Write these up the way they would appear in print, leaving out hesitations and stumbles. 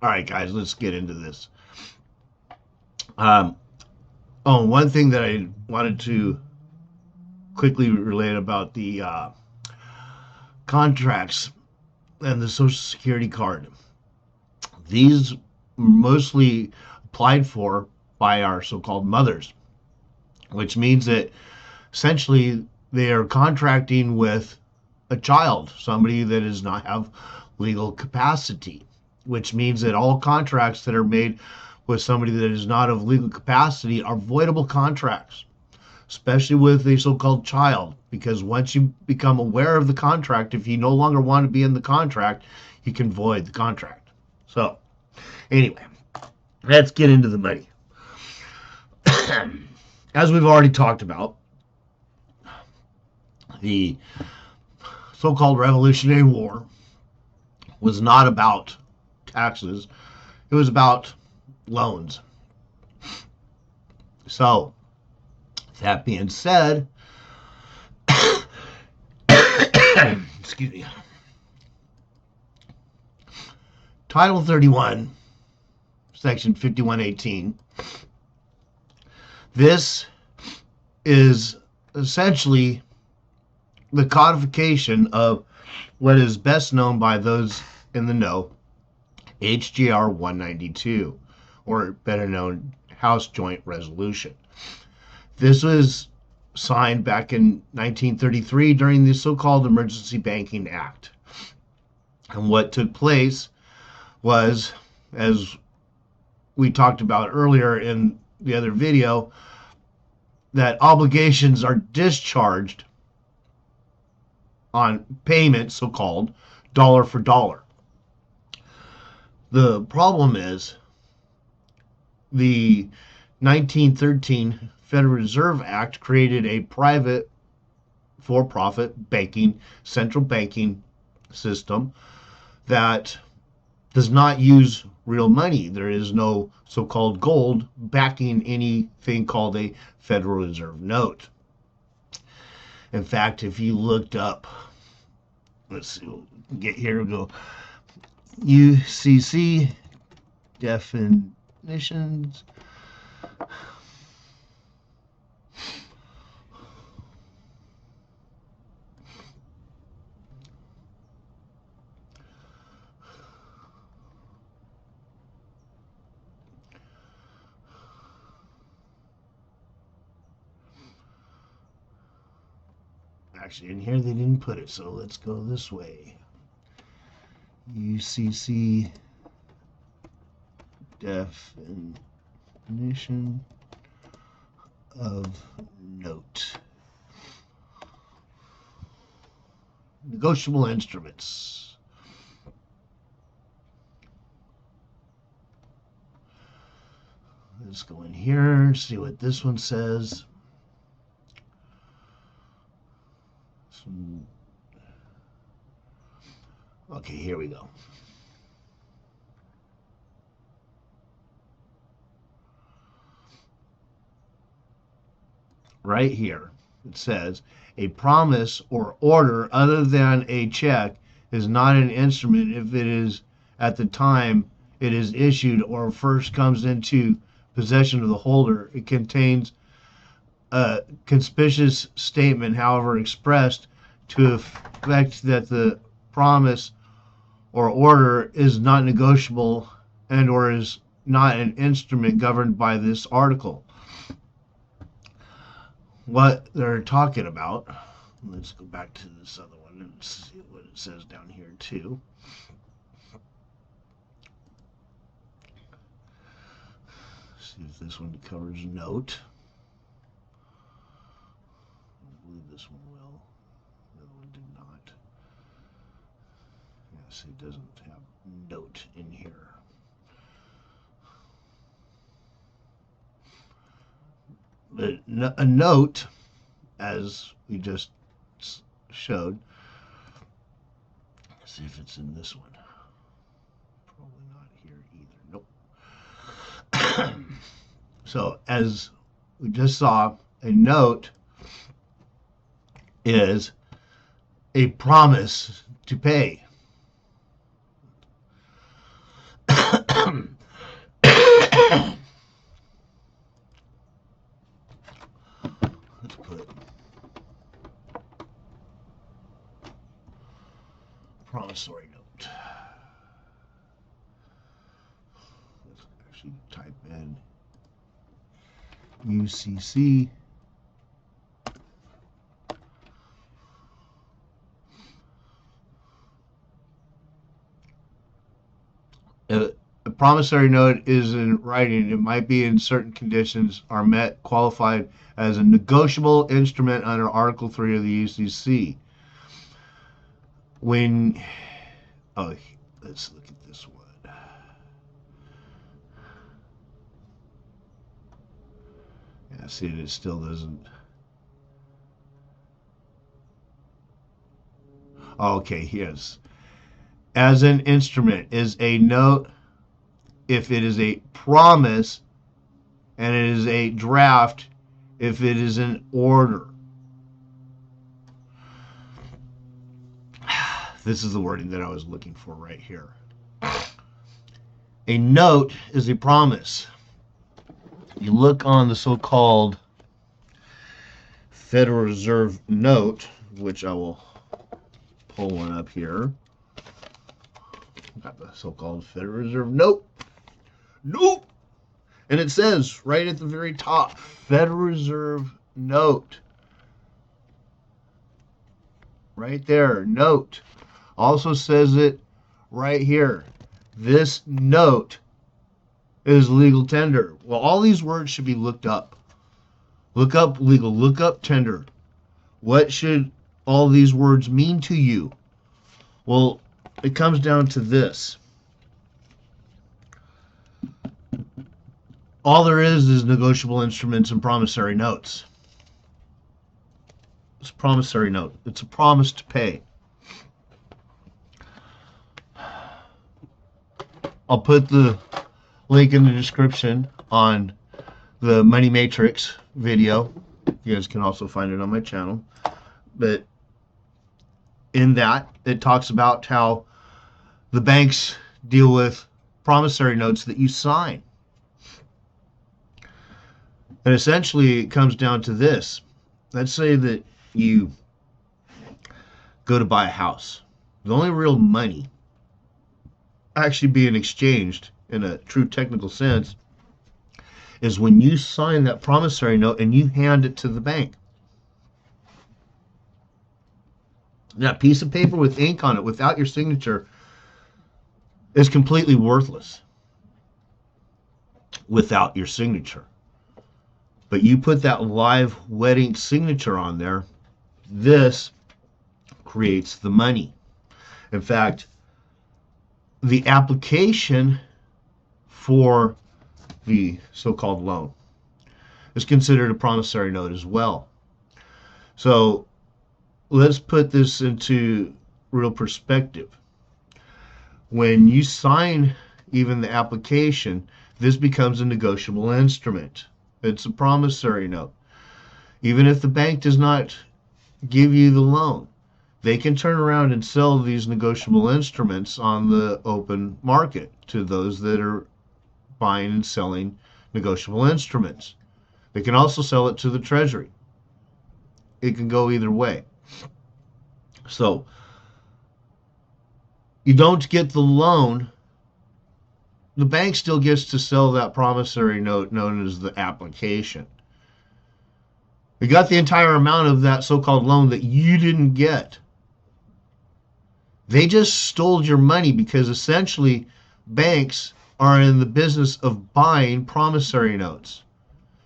All right, guys, let's get into this. Um, one thing that I wanted to quickly relate about the contracts and the Social Security card. These mostly applied for by our so-called mothers, which means that essentially they are contracting with a child, somebody that does not have legal capacity, which means that all contracts that are made with somebody that is not of legal capacity are voidable contracts, especially with a so-called child, because once you become aware of the contract, if you no longer want to be in the contract, you can void the contract. So anyway, let's get into the money. As we've already talked about, the so-called Revolutionary War was not about taxes. It was about loans. So, that being said, excuse me, Title 31, Section 5118, this is essentially the codification of what is best known by those in the know, HJR 192, or better known, House Joint Resolution. This was signed back in 1933 during the so-called Emergency Banking Act. And what took place was, as we talked about earlier in the other video, that obligations are discharged on payments, so-called, dollar for dollar. The problem is the 1913 Federal Reserve Act created a private for-profit banking, central banking system that does not use real money. There is no so-called gold backing anything called a Federal Reserve note. In fact, if you looked up, let's see, we'll get here, we'll go UCC definitions. Actually, in here they didn't put it, so let's go this way. UCC definition of note. Negotiable instruments. Let's go in here, see what this one says. Okay, here we go. Right here, it says, a promise or order other than a check is not an instrument if it is at the time it is issued or first comes into possession of the holder. It contains a conspicuous statement, however expressed, to effect that the promise or order is not negotiable and or is not an instrument governed by this article. What they're talking about, let's go back to this other one and see what it says down here too. See if this one covers note. I believe this one will. The other one did not. Yes, it doesn't have note in here. But a note, as we just showed, let's see if it's in this one. Probably not here either. Nope. So as we just saw, a note is a promise to pay. actually type in UCC. A promissory note is in writing. It might be in certain conditions are met, qualified as a negotiable instrument under Article 3 of the UCC. When, oh, let's look at this one. Yeah, see, it still doesn't. Okay, yes. As an instrument is a note if it is a promise, and it is a draft if it is an order. This is the wording that I was looking for right here. A note is a promise. You look on the so-called Federal Reserve note, which I will pull one up here. Got the so-called Federal Reserve note. Nope. And it says right at the very top, Federal Reserve note. Right there, note. Also says it right here. This note is legal tender. Well, all these words should be looked up. Look up legal, look up tender. What should all these words mean to you? Well, it comes down to this. All there is negotiable instruments and promissory notes. It's a promissory note. It's a promise to pay. I'll put the link in the description on the Money Matrix video. You guys can also find it on my channel. But in that, it talks about how the banks deal with promissory notes that you sign. And essentially, it comes down to this. Let's say that you go to buy a house. The only real money actually being exchanged in a true technical sense is when you sign that promissory note and you hand it to the bank. That piece of paper with ink on it without your signature is completely worthless without your signature. But you put that live wet ink signature on there, this creates the money. In fact, the application for the so-called loan is considered a promissory note as well. So let's put this into real perspective. When you sign even the application, this becomes a negotiable instrument. It's a promissory note. Even if the bank does not give you the loan, they can turn around and sell these negotiable instruments on the open market to those that are buying and selling negotiable instruments. They can also sell it to the Treasury. It can go either way. So you don't get the loan, the bank still gets to sell that promissory note known as the application. You got the entire amount of that so-called loan that you didn't get. They just stole your money because essentially banks are in the business of buying promissory notes.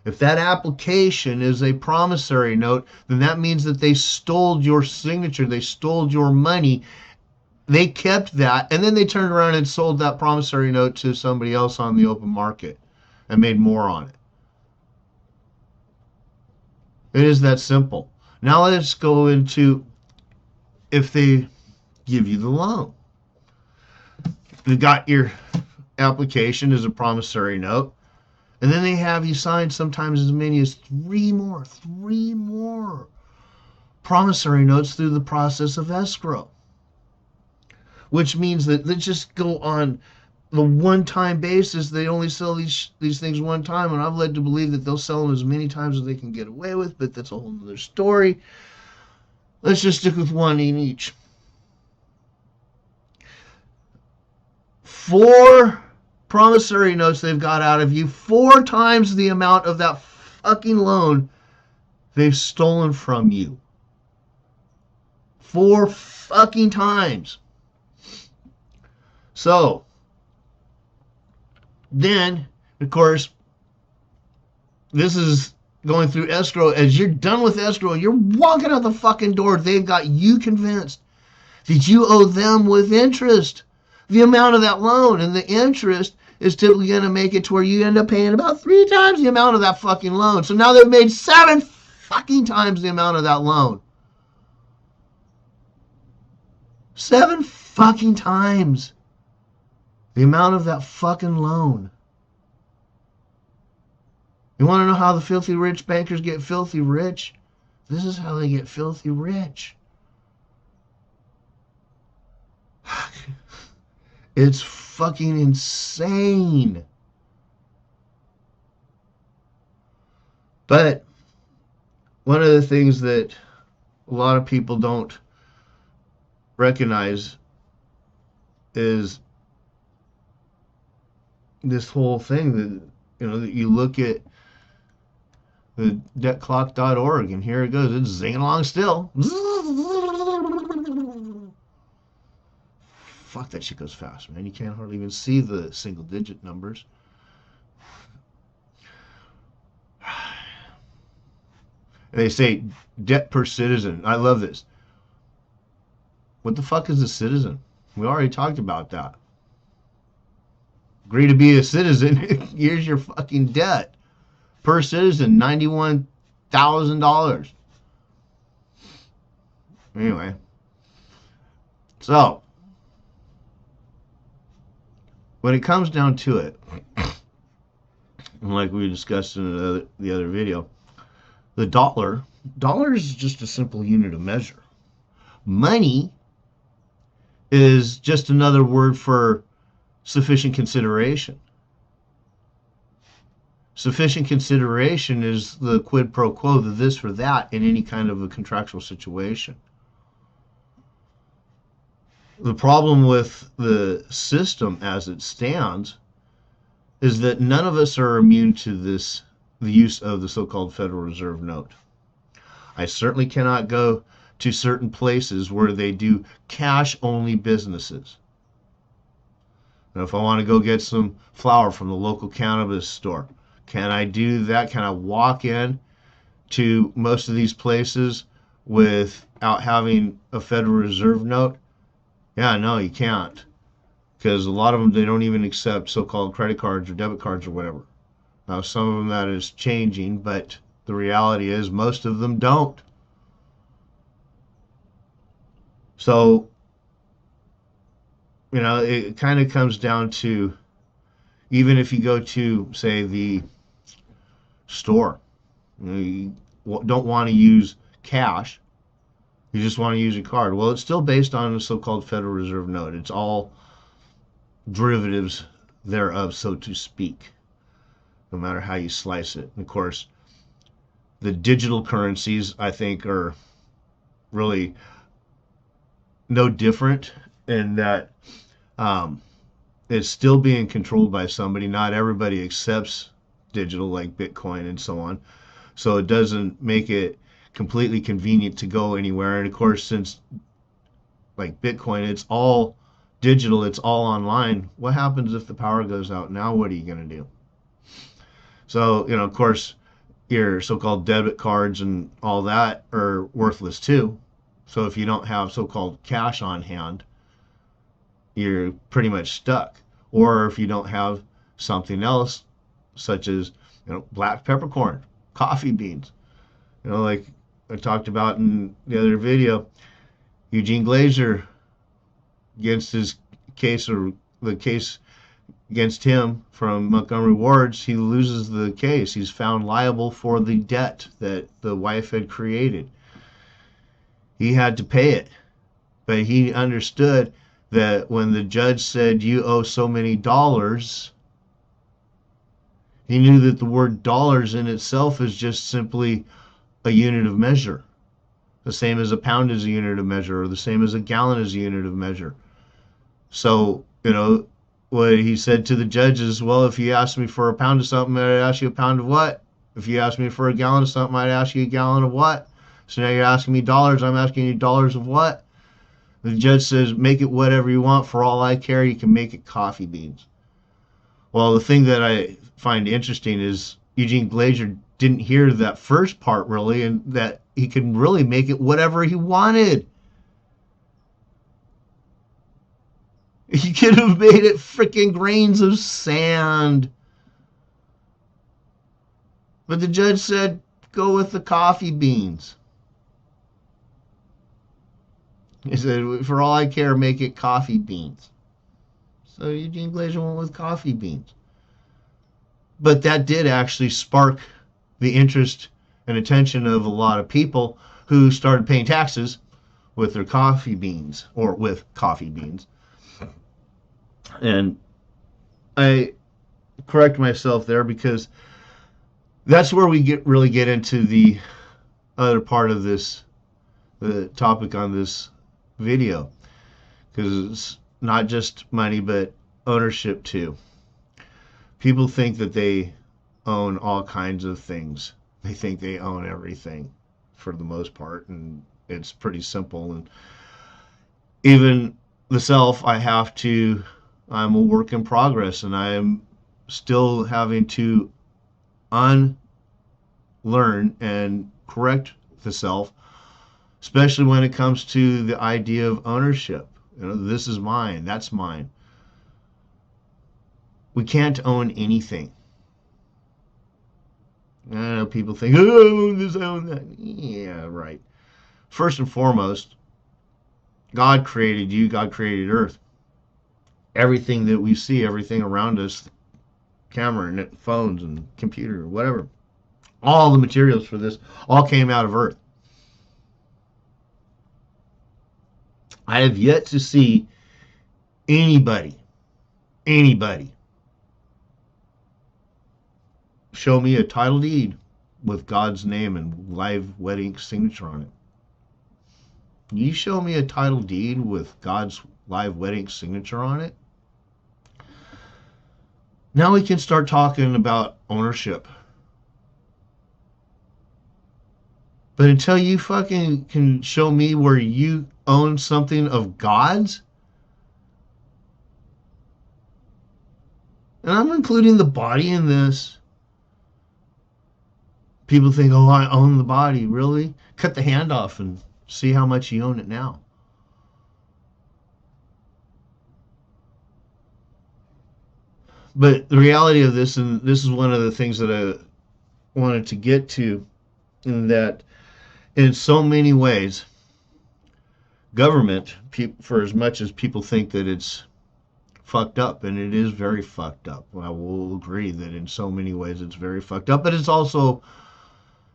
If that application is a promissory note, then that means that they stole your signature, they stole your money, they kept that, and then they turned around and sold that promissory note to somebody else on the open market and made more on it. It is that simple. Now let's go into if they give you the loan. You got your application as a promissory note, and then they have you sign sometimes as many as three more promissory notes through the process of escrow, which means that they just go on the one-time basis. They only sell these things one time, and I'm led to believe that they'll sell them as many times as they can get away with, but that's a whole other story. Let's just stick with one in each. For promissory notes they've got out of you, 4 times the amount of that fucking loan they've stolen from you. 4 fucking times. So, then, of course, this is going through escrow. As you're done with escrow, you're walking out the fucking door. They've got you convinced that you owe them with interest the amount of that loan. And the interest is typically going to make it to where you end up paying about 3 times the amount of that fucking loan. So now they've made 7 fucking times the amount of that loan. 7 fucking times the amount of that fucking loan. You want to know how the filthy rich bankers get filthy rich? This is how they get filthy rich. It's fucking insane. But one of the things that a lot of people don't recognize is this whole thing that, that you look at the debtclock.org, and here it goes. It's zinging along still. Fuck, that shit goes fast, man. You can't hardly even see the single digit numbers. And they say debt per citizen. I love this. What the fuck is a citizen? We already talked about that. Agree to be a citizen. Here's your fucking debt. Per citizen, $91,000. Anyway. So, when it comes down to it, and like we discussed in the other video, the dollar is just a simple unit of measure. Money is just another word for sufficient consideration. Sufficient consideration is the quid pro quo, the this or that in any kind of a contractual situation. The problem with the system as it stands is that none of us are immune to the use of the so-called Federal Reserve note. I certainly cannot go to certain places where they do cash-only businesses. Now, if I want to go get some flour from the local cannabis store, can I do that? Can I walk in to most of these places without having a Federal Reserve note? Yeah, no, you can't. Because a lot of them, they don't even accept so-called credit cards or debit cards or whatever. Now, some of them that is changing, but the reality is most of them don't. So, it kind of comes down to, even if you go to, say, the store, you don't want to use cash, you just want to use your card. Well, it's still based on the so-called Federal Reserve note. It's all derivatives thereof, so to speak, no matter how you slice it. And of course, the digital currencies, I think, are really no different in that it's still being controlled by somebody. Not everybody accepts digital, like Bitcoin and so on. So it doesn't make it completely convenient to go anywhere. And of course, since like Bitcoin, it's all digital, it's all online. What happens if the power goes out? Now what are you going to do? So, of course, your so-called debit cards and all that are worthless too. So if you don't have so-called cash on hand, you're pretty much stuck. Or if you don't have something else, such as black peppercorn, coffee beans, like I talked about in the other video, Eugene Glazer, against his case, or the case against him from Montgomery Ward's, he loses the case. He's found liable for the debt that the wife had created. He had to pay it, but he understood that when the judge said you owe so many dollars, he knew that the word dollars in itself is just simply a unit of measure. The same as a pound is a unit of measure, or the same as a gallon is a unit of measure. So, what he said to the judges, well, if you ask me for a pound of something, I'd ask you a pound of what? If you ask me for a gallon of something, I'd ask you a gallon of what? So now you're asking me dollars, I'm asking you dollars of what? The judge says, make it whatever you want. For all I care, you can make it coffee beans. Well, the thing that I find interesting is Eugene Glazer didn't hear that first part really, and that he could really make it whatever he wanted. He could have made it freaking grains of sand. But the judge said, go with the coffee beans. He said, for all I care, make it coffee beans. So Eugene Glazer went with coffee beans. But that did actually spark the interest and attention of a lot of people who started paying taxes with their coffee beans, or with coffee beans. And I correct myself there because that's where we really get into the other part of this, the topic on this video, because it's not just money but ownership too. People think that they own all kinds of things. They think they own everything for the most part, and it's pretty simple. And even the self, I'm a work in progress, and I am still having to unlearn and correct the self, especially when it comes to the idea of ownership. This is mine, that's mine. We can't own anything. I know people think, oh, I own this, I own that. Yeah, right. First and foremost, God created you, God created Earth. Everything that we see, everything around us, camera and phones and computer, whatever, all the materials for this all came out of Earth. I have yet to see anybody show me a title deed with God's name and live wedding signature on it. You show me a title deed with God's live wedding signature on it, now we can start talking about ownership. But until you fucking can show me where you own something of God's, and I'm including the body in this. People think, oh, I own the body. Really? Cut the hand off and see how much you own it now. But the reality of this, and this is one of the things that I wanted to get to, in that in so many ways, government, for as much as people think that it's fucked up, and it is very fucked up, I will agree that in so many ways it's very fucked up, but it's also,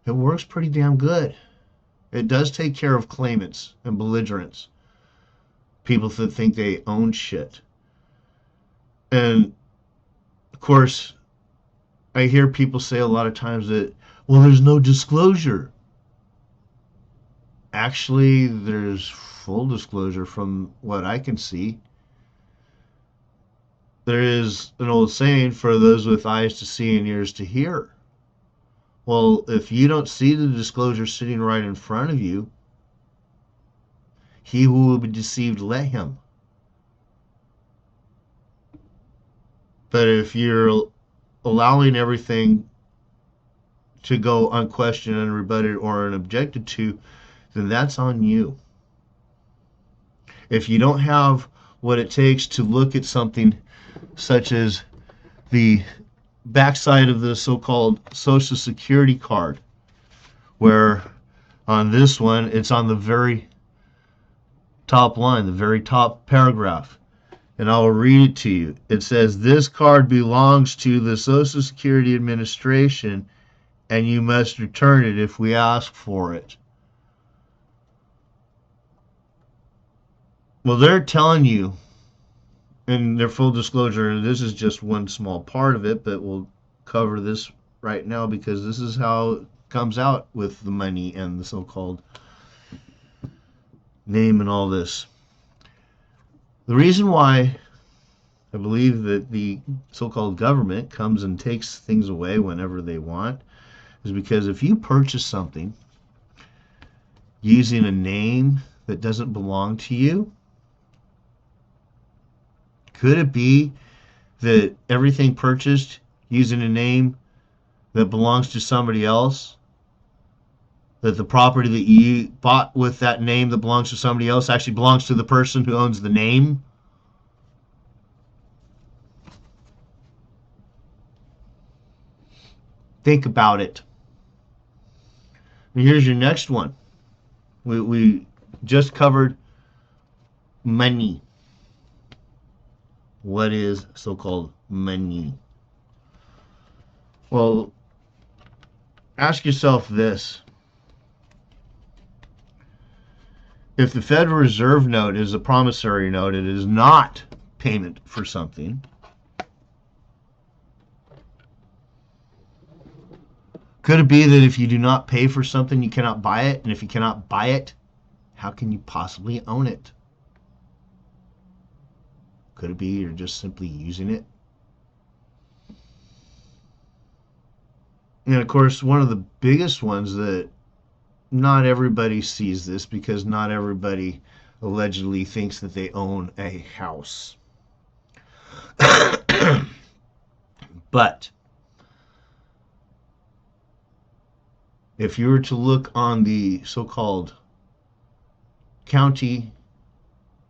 it works pretty damn good. It does take care of claimants and belligerents, people that think they own shit. And of course, I hear people say a lot of times that, well, there's no disclosure. Actually, there's full disclosure from what I can see. There is an old saying, for those with eyes to see and ears to hear. Well, if you don't see the disclosure sitting right in front of you, he who will be deceived, let him. But if you're allowing everything to go unquestioned, unrebutted, or unobjected to, then that's on you. If you don't have what it takes to look at something such as the backside of the so-called Social Security card, where on this one, it's on the very top line, the very top paragraph, and I'll read it to you. It says, this card belongs to the Social Security Administration, and you must return it if we ask for it. Well, they're telling you, in their full disclosure, this is just one small part of it, but we'll cover this right now because this is how it comes out with the money and the so-called name and all this. The reason why I believe that the so-called government comes and takes things away whenever they want is because if you purchase something using a name that doesn't belong to you, could it be that everything purchased using a name that belongs to somebody else, that the property that you bought with that name that belongs to somebody else actually belongs to the person who owns the name? Think about it. And here's your next one. We just covered money. What is so-called money? Well, ask yourself this. If the Federal Reserve note is a promissory note, it is not payment for something. Could it be that if you do not pay for something, you cannot buy it? And if you cannot buy it, how can you possibly own it? Could it be you're just simply using it? And of course, one of the biggest ones that not everybody sees this because not everybody allegedly thinks that they own a house. But if you were to look on the so-called county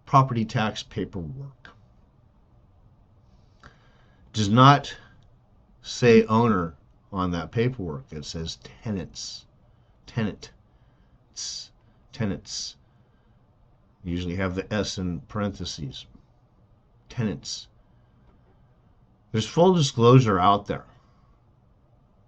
property tax paperwork, it does not say owner on that paperwork. It says tenants. Tenants. You usually have the S in parentheses. Tenants. There's full disclosure out there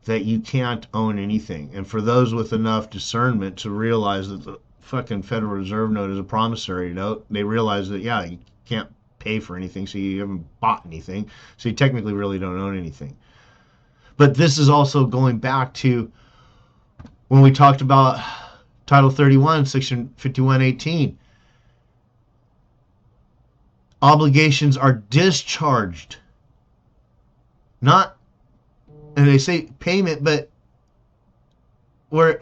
that you can't own anything. And for those with enough discernment to realize that the fucking Federal Reserve note is a promissory note, they realize that, yeah, you can't pay for anything, so you haven't bought anything, so you technically really don't own anything. But this is also going back to when we talked about Title 31, Section 5118. Obligations are discharged. Not, and they say payment, but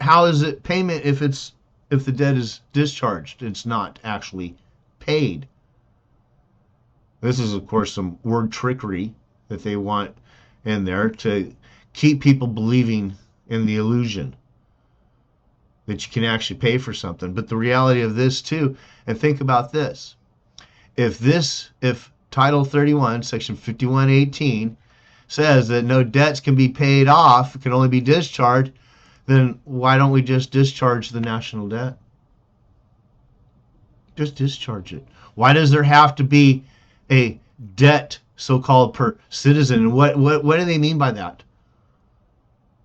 how is it payment if the debt is discharged? It's not actually paid. This is, of course, some word trickery that they want in there to keep people believing in the illusion that you can actually pay for something. But the reality of this too, and think about this. If Title 31, Section 5118 says that no debts can be paid off, it can only be discharged, then why don't we just discharge the national debt? Just discharge it. Why does there have to be a debt so-called per citizen? And what do they mean by that?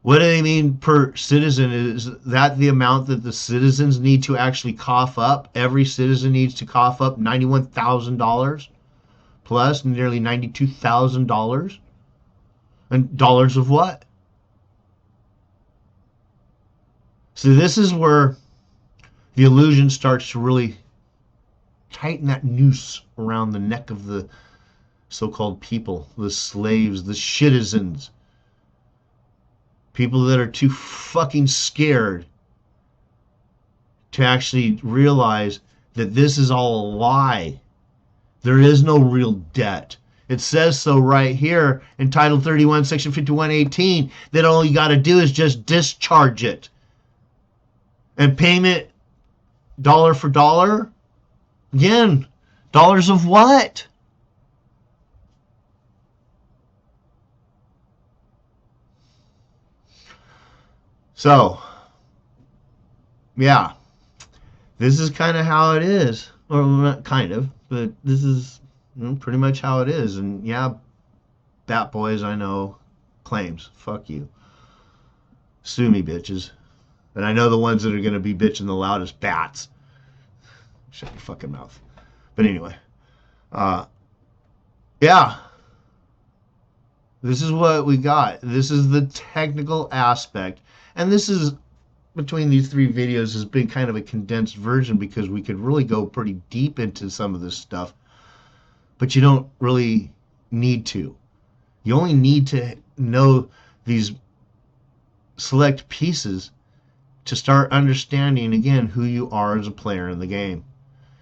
What do they mean per citizen? Is that the amount that the citizens need to actually cough up? Every citizen needs to cough up $91,000 plus nearly $92,000? And dollars of what? So this is where the illusion starts to really tighten that noose around the neck of the so-called people, the slaves, the citizens. People that are too fucking scared to actually realize that this is all a lie. There is no real debt. It says so right here in Title 31, Section 5118, that all you got to do is just discharge it. And payment dollar for dollar? Again, dollars of what? So, yeah, this is kind of how it is. Or not kind of, but this is pretty much how it is. And yeah, Bat Boys, I know, claims. Fuck you. Sue me, bitches. And I know the ones that are going to be bitching the loudest, bats. Shut your fucking mouth. But anyway, yeah, this is what we got. This is the technical aspect. And this is, between these three videos, has been kind of a condensed version because we could really go pretty deep into some of this stuff. But you don't really need to. You only need to know these select pieces to start understanding again who you are as a player in the game.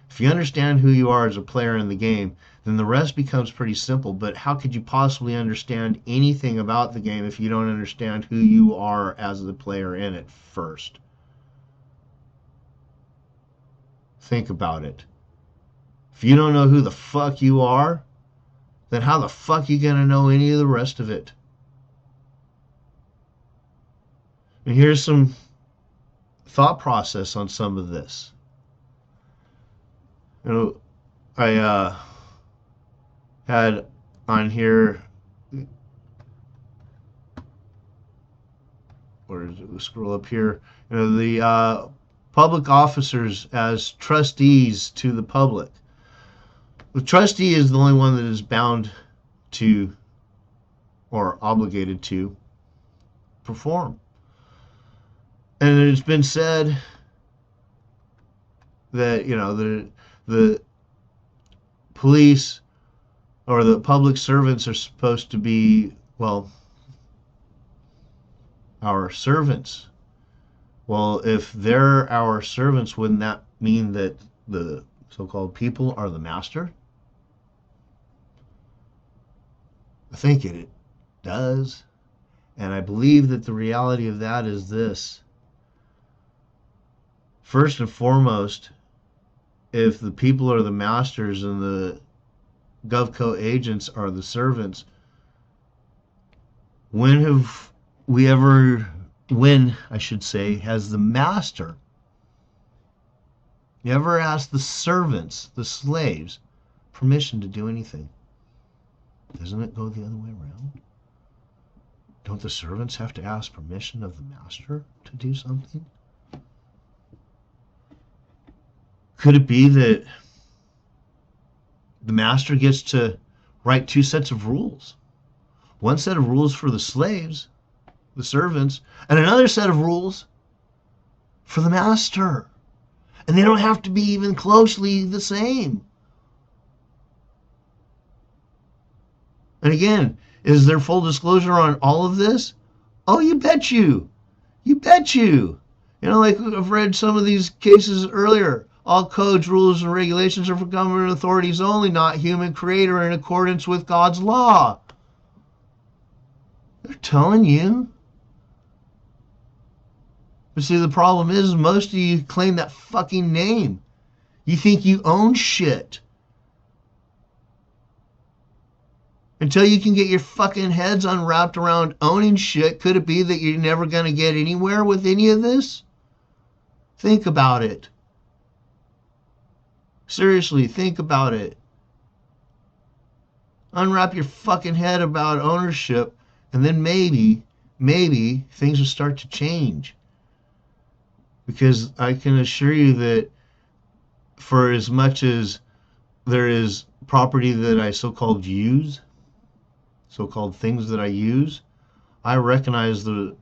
If you understand who you are as a player in the game, then the rest becomes pretty simple. But how could you possibly understand anything about the game if you don't understand who you are as the player in it first? Think about it. If you don't know who the fuck you are, then how the fuck are you going to know any of the rest of it? And here's some thought process on some of this. You know, I had on here, where is it? We'll scroll up here. You know, the public officers as trustees to the public. The trustee is the only one that is bound to or obligated to perform. And it's been said that, you know, the police or the public servants are supposed to be, well, our servants. Well, if they're our servants, wouldn't that mean that the so-called people are the master? I think it does. And I believe that the reality of that is this. First and foremost, if the people are the masters and the GovCo agents are the servants, when I should say, has the master ever asked the servants, the slaves, permission to do anything? Doesn't it go the other way around? Don't the servants have to ask permission of the master to do something? Could it be that the master gets to write two sets of rules? One set of rules for the slaves, the servants, and another set of rules for the master. And they don't have to be even closely the same. And again, is there full disclosure on all of this? Oh, you bet you. You bet you. You know, like I've read some of these cases earlier. All codes, rules, and regulations are for government authorities only, not human creator, in accordance with God's law. They're telling you. But see, the problem is most of you claim that fucking name. You think you own shit. Until you can get your fucking heads unwrapped around owning shit, could it be that you're never going to get anywhere with any of this? Think about it. Seriously, think about it. Unwrap your fucking head about ownership, and then maybe things will start to change. Because I can assure you that for as much as there is property that I so-called use, so-called things that I use, I recognize that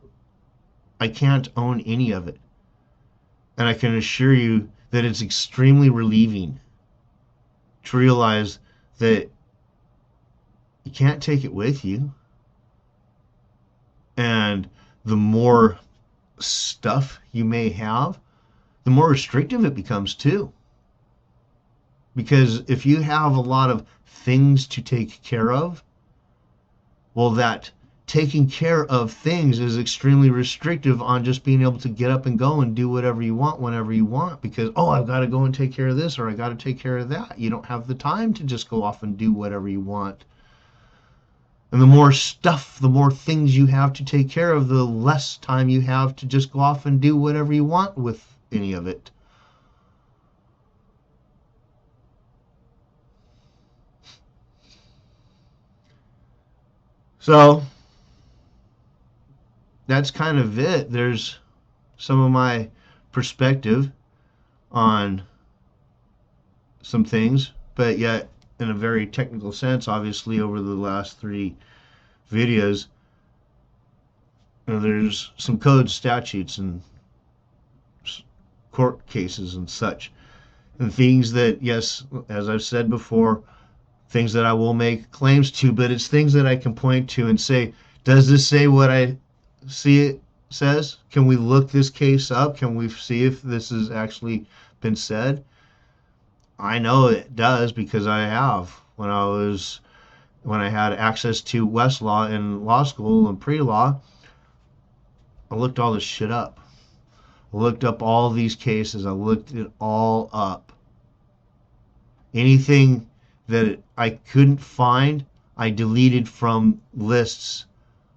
I can't own any of it. And I can assure you that it's extremely relieving to realize that you can't take it with you. And the more stuff you may have, the more restrictive it becomes too. Because if you have a lot of things to take care of, well, that taking care of things is extremely restrictive on just being able to get up and go and do whatever you want whenever you want, because, oh, I've got to go and take care of this or I got to take care of that. You don't have the time to just go off and do whatever you want. And the more stuff, the more things you have to take care of, the less time you have to just go off and do whatever you want with any of it. So that's kind of it. There's some of my perspective on some things, but yet in a very technical sense, obviously over the last 3 videos, you know, there's some code statutes and court cases and such, and things that, yes, as I've said before, things that I will make claims to, but it's things that I can point to and say, does this say what I see it says? Can we look this case up? Can we see if this has actually been said? I know it does because I have. When I had access to Westlaw in law school and pre-law, I looked all this shit up. I looked up all these cases. I looked it all up. Anything that I couldn't find, I deleted from lists.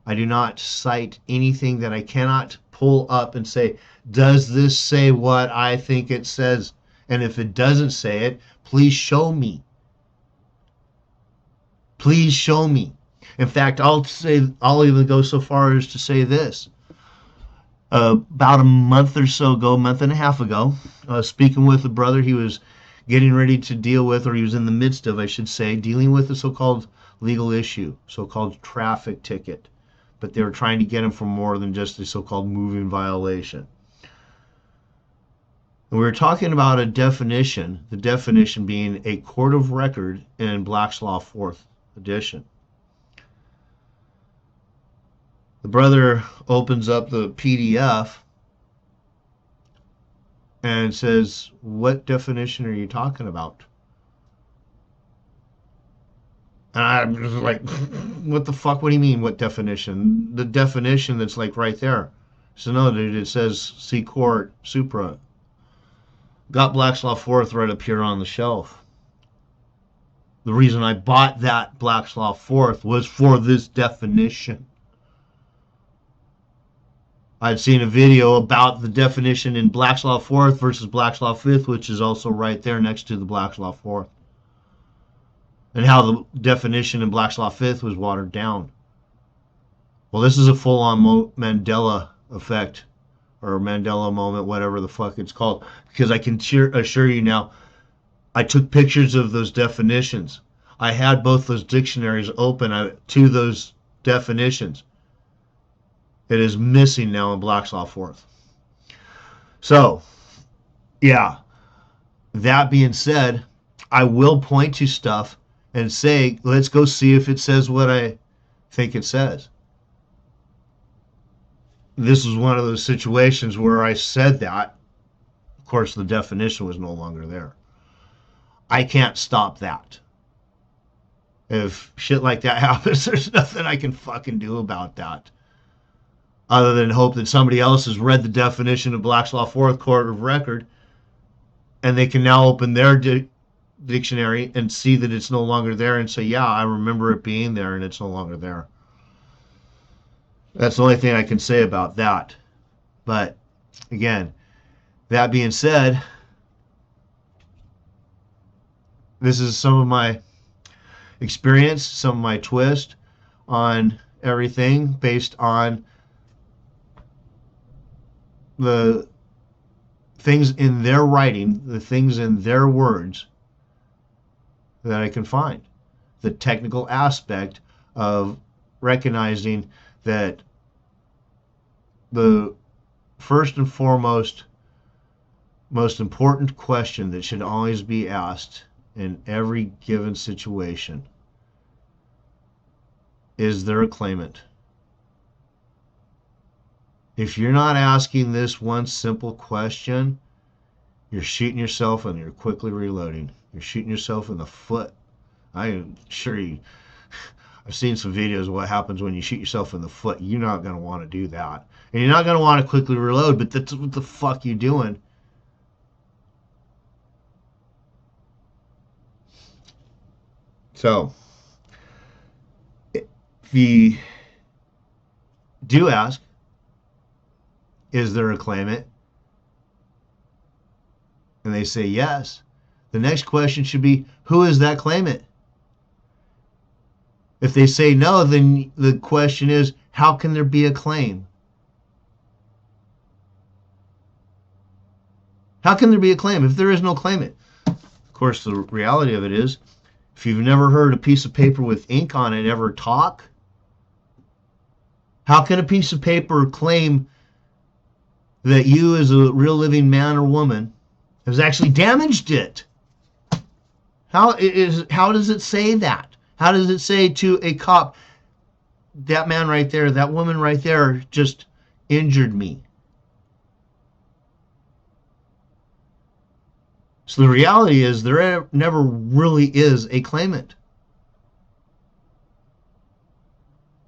I do not cite anything that I cannot pull up and say, does this say what I think it says? And if it doesn't say it, please show me. Please show me. In fact, I'll even go so far as to say this. About a month or so ago, month and a half ago, speaking with a brother he was getting ready to deal with, or he was in the midst of, I should say, dealing with a so-called legal issue, so-called traffic ticket. But they were trying to get him for more than just a so-called moving violation. And we were talking about a definition, the definition being a court of record in Black's Law 4th edition. The brother opens up the PDF and says, what definition are you talking about? And I was like, what the fuck? What do you mean, what definition? The definition that's like right there. So no, dude, it says C Court Supra. Got Black's Law 4th right up here on the shelf. The reason I bought that Black's Law 4th was for this definition. I'd seen a video about the definition in Black's Law 4th versus Black's Law 5th, which is also right there next to the Black's Law 4th. And how the definition in Black's Law 5th was watered down. Well, this is a full-on Mandela effect, or Mandela moment, whatever the fuck it's called. Because I can assure you now, I took pictures of those definitions. I had both those dictionaries open to those definitions. It is missing now in Black's Law 4th. So, yeah. That being said, I will point to stuff and say, let's go see if it says what I think it says. This was one of those situations where I said that. Of course, the definition was no longer there. I can't stop that. If shit like that happens, there's nothing I can fucking do about that. Other than hope that somebody else has read the definition of Black's Law 4th Court of Record, and they can now open their dictionary and see that it's no longer there and say, yeah, I remember it being there and it's no longer there. That's the only thing I can say about that. But, again, that being said, this is some of my experience, some of my twist on everything based on the things in their writing, the things in their words that I can find. The technical aspect of recognizing that the first and foremost, most important question that should always be asked in every given situation: is there a claimant? If you're not asking this one simple question, you're shooting yourself and you're quickly reloading. You're shooting yourself in the foot. I'm sure I've seen some videos of what happens when you shoot yourself in the foot. You're not going to want to do that. And you're not going to want to quickly reload, but that's what the fuck you doing. So, if you do ask, is there a claimant? And they say yes. The next question should be, who is that claimant? If they say no, then the question is, how can there be a claim? How can there be a claim if there is no claimant? Of course, the reality of it is, if you've never heard a piece of paper with ink on it ever talk, how can a piece of paper claim that you as a real living man or woman has actually damaged it? How does it say that? How does it say to a cop, that man right there, that woman right there just injured me? So the reality is there never really is a claimant.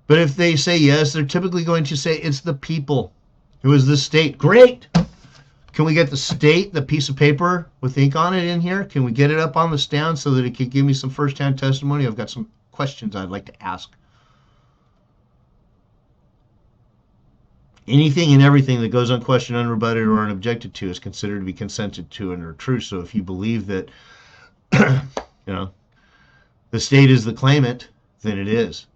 But if they say yes, they're typically going to say it's the people. It was the state. Great. Can we get the state, the piece of paper with ink on it in here? Can we get it up on the stand so that it can give me some firsthand testimony? I've got some questions I'd like to ask. Anything and everything that goes unquestioned, unrebutted, or unobjected to is considered to be consented to and are true. So if you believe that, you know, the state is the claimant, then it is.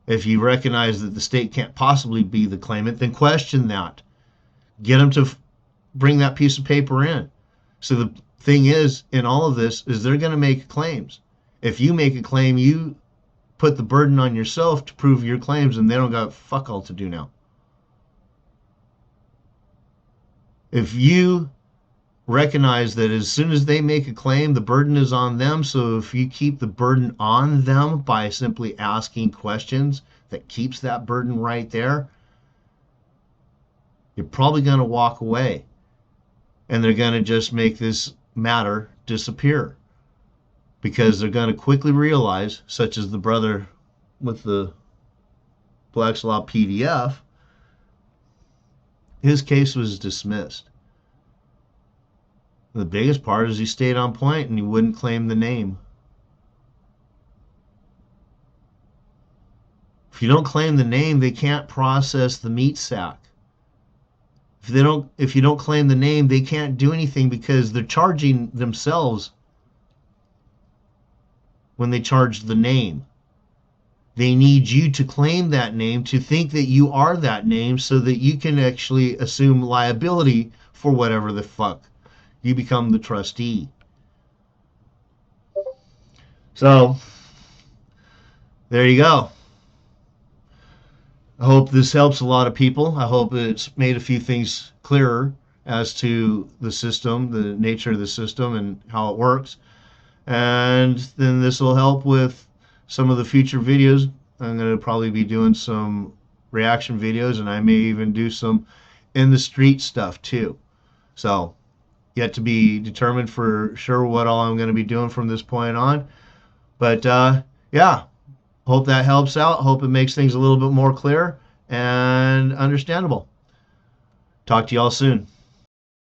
If you recognize that the state can't possibly be the claimant, then question that. Get them to bring that piece of paper in. So the thing is, in all of this, is they're going to make claims. If you make a claim, you put the burden on yourself to prove your claims, and they don't got fuck all to do now. If you recognize that as soon as they make a claim, the burden is on them, so if you keep the burden on them by simply asking questions, that keeps that burden right there, you're probably going to walk away. And they're going to just make this matter disappear. Because they're going to quickly realize, such as the brother with the Black's Law PDF, his case was dismissed. The biggest part is he stayed on point and he wouldn't claim the name. If you don't claim the name, they can't process the meat sack. If you don't claim the name, they can't do anything because they're charging themselves when they charge the name. They need you to claim that name, to think that you are that name, so that you can actually assume liability for whatever the fuck. You become the trustee. So, there you go. I hope this helps a lot of people. I hope it's made a few things clearer as to the system, the nature of the system, and how it works. And then this will help with some of the future videos. I'm going to probably be doing some reaction videos, and I may even do some in the street stuff too. So, yet to be determined for sure what all I'm going to be doing from this point on. But yeah, hope that helps out. Hope it makes things a little bit more clear and understandable. Talk to y'all soon.